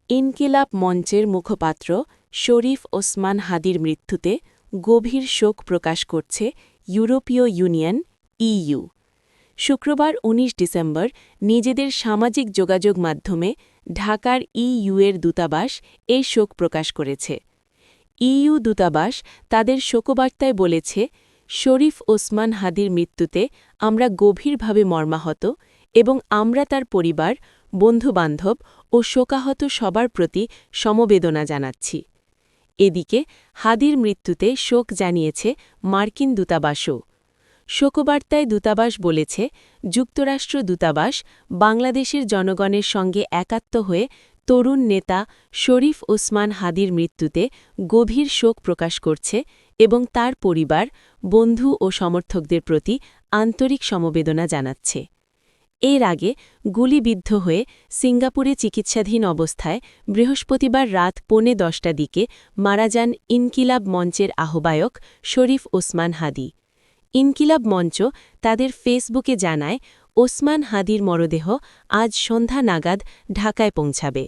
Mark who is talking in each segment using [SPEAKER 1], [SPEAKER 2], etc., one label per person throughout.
[SPEAKER 1] ইনকিলাব মঞ্চের মুখপাত্র শরীফ ওসমান হাদির মৃত্যুতে গভীর শোক প্রকাশ করছে ইউরোপীয় ইউনিয়ন ইইউ। শুক্রবার ১৯ ডিসেম্বর নিজেদের সামাজিক যোগাযোগ মাধ্যমে ঢাকার ইইউয়ের দূতাবাস এই শোক প্রকাশ করেছে। ইইউ দূতাবাস তাদের শোকবার্তায় বলেছে, শরীফ ওসমান হাদির মৃত্যুতে আমরা গভীরভাবে মর্মাহত এবং আমরা তার পরিবার, বন্ধুবান্ধব ও শোকাহত সবার প্রতি সমবেদনা জানাচ্ছি। এদিকে হাদির মৃত্যুতে শোক জানিয়েছে মার্কিন দূতাবাসও। শোকবার্তায় দূতাবাস বলেছে, যুক্তরাষ্ট্র দূতাবাস বাংলাদেশের জনগণের সঙ্গে একাত্ম হয়ে তরুণ নেতা শরীফ ওসমান হাদির মৃত্যুতে গভীর শোক প্রকাশ করছে এবং তার পরিবার, বন্ধু ও সমর্থকদের প্রতি আন্তরিক সমবেদনা জানাচ্ছে। এর আগে গুলিবিদ্ধ হয়ে সিঙ্গাপুরে চিকিৎসাধীন অবস্থায় বৃহস্পতিবার রাত 10:45টার দিকে মারা যান ইনকিলাব মঞ্চের আহ্বায়ক শরীফ ওসমান হাদি। ইনকিলাব মঞ্চ তাদের ফেসবুকে জানায়, ওসমান হাদির মরদেহ আজ সন্ধ্যা নাগাদ ঢাকায় পৌঁছাবে।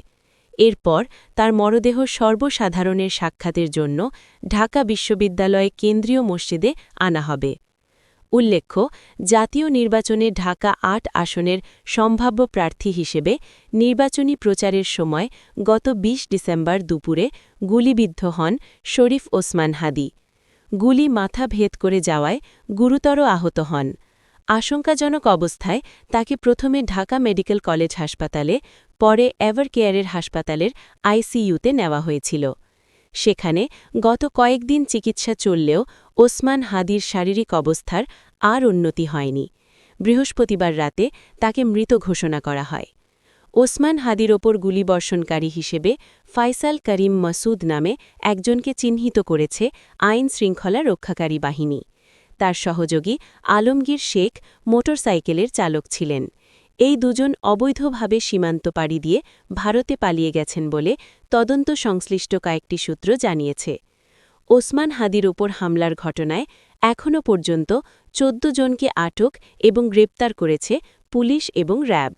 [SPEAKER 1] এরপর তার মরদেহ সর্বসাধারণের সাক্ষাতের জন্য ঢাকা বিশ্ববিদ্যালয় কেন্দ্রীয় মসজিদে আনা হবে। উল্লেখ্য, জাতীয় নির্বাচনে ঢাকা ৮ আসনের সম্ভাব্য প্রার্থী হিসেবে নির্বাচনী প্রচারের সময় গত ২০ ডিসেম্বর দুপুরে গুলিবিদ্ধ হন শরীফ ওসমান হাদি। গুলি মাথা ভেদ করে যাওয়ায় গুরুতর আহত হন। আশঙ্কাজনক অবস্থায় তাকে প্রথমে ঢাকা মেডিকেল কলেজ হাসপাতালে, পরে এভারকেয়ারের হাসপাতালের আইসিইউতে নেওয়া হয়েছিল। সেখানে গত কয়েকদিন চিকিৎসা চললেও ওসমান হাদির শারীরিক অবস্থার আর উন্নতি হয়নি। বৃহস্পতিবার রাতে তাকে মৃত ঘোষণা করা হয়। ওসমান হাদির ওপর গুলিবর্ষণকারী হিসেবে ফাইসাল করিম মাসুদ নামে একজনকে চিহ্নিত করেছে আইন শৃঙ্খলা রক্ষাকারী বাহিনী। তার সহযোগী আলমগীর শেখ মোটরসাইকেলের চালক ছিলেন। এই দুজন অবৈধভাবে সীমান্ত পাড়ি দিয়ে ভারতে পালিয়ে গেছেন বলে তদন্ত সংশ্লিষ্ট কয়েকটি সূত্র জানিয়েছে। ওসমান হাদির ওপর হামলার ঘটনায় এখনও পর্যন্ত ১৪ জনকে আটক এবং গ্রেপ্তার করেছে পুলিশ এবং র্যাব।